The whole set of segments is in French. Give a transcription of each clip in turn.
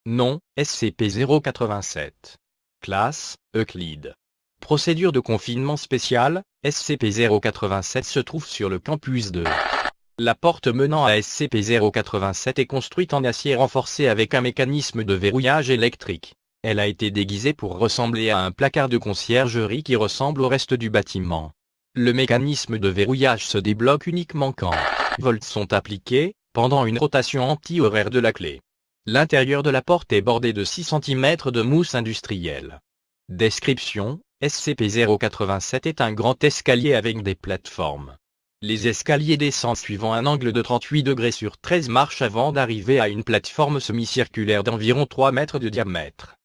Nom, SCP-087. Classe, Euclide. Procédure de confinement spéciale, SCP-087 se trouve sur le campus de... La porte menant à SCP-087 est construite en acier renforcé avec un mécanisme de verrouillage électrique. Elle a été déguisée pour ressembler à un placard de conciergerie qui ressemble au reste du bâtiment. Le mécanisme de verrouillage se débloque uniquement quand volts sont appliqués, pendant une rotation anti-horaire de la clé. L'intérieur de la porte est bordé de 6 cm de mousse industrielle. Description: SCP-087 est un grand escalier avec des plateformes. Les escaliers descendent suivant un angle de 38 degrés sur 13 marches avant d'arriver à une plateforme semi-circulaire d'environ 3 mètres de diamètre.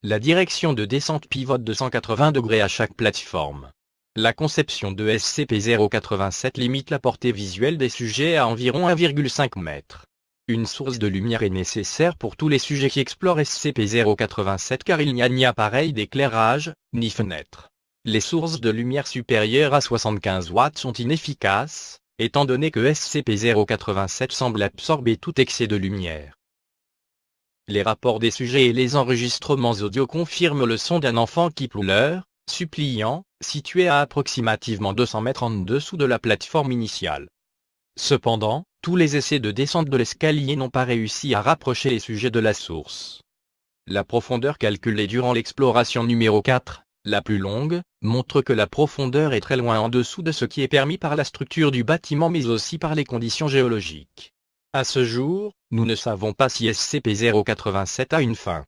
La direction de descente pivote de 180 degrés à chaque plateforme. La conception de SCP-087 limite la portée visuelle des sujets à environ 1,5 m. Une source de lumière est nécessaire pour tous les sujets qui explorent SCP-087 car il n'y a ni appareil d'éclairage, ni fenêtre. Les sources de lumière supérieures à 75 watts sont inefficaces, étant donné que SCP-087 semble absorber tout excès de lumière. Les rapports des sujets et les enregistrements audio confirment le son d'un enfant qui pleure, suppliant, situé à approximativement 200 mètres en dessous de la plateforme initiale. Cependant, tous les essais de descente de l'escalier n'ont pas réussi à rapprocher les sujets de la source. La profondeur calculée durant l'exploration numéro 4, la plus longue, montre que la profondeur est très loin en dessous de ce qui est permis par la structure du bâtiment mais aussi par les conditions géologiques. À ce jour, nous ne savons pas si SCP-087 a une fin.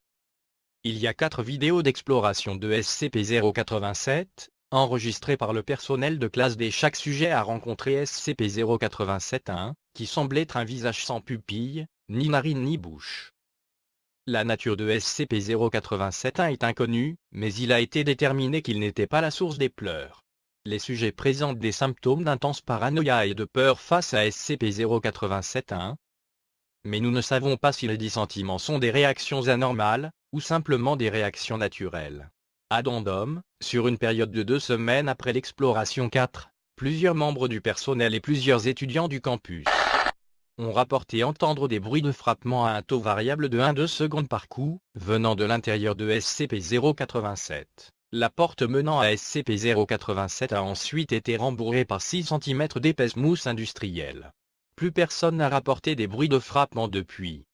Il y a 4 vidéos d'exploration de SCP-087, enregistrées par le personnel de classe D. Chaque sujet a rencontré SCP-087-1, qui semble être un visage sans pupille, ni narine ni bouche. La nature de SCP-087-1 est inconnue, mais il a été déterminé qu'il n'était pas la source des pleurs. Les sujets présentent des symptômes d'intense paranoïa et de peur face à SCP-087-1. Mais nous ne savons pas si les dissentiments sont des réactions anormales, ou simplement des réactions naturelles. Addendum, sur une période de 2 semaines après l'exploration 4, plusieurs membres du personnel et plusieurs étudiants du campus ont rapporté entendre des bruits de frappement à un taux variable de 1-2 secondes par coup, venant de l'intérieur de SCP-087. La porte menant à SCP-087 a ensuite été rembourrée par 6 cm d'épaisse mousse industrielle. Plus personne n'a rapporté des bruits de frappement depuis.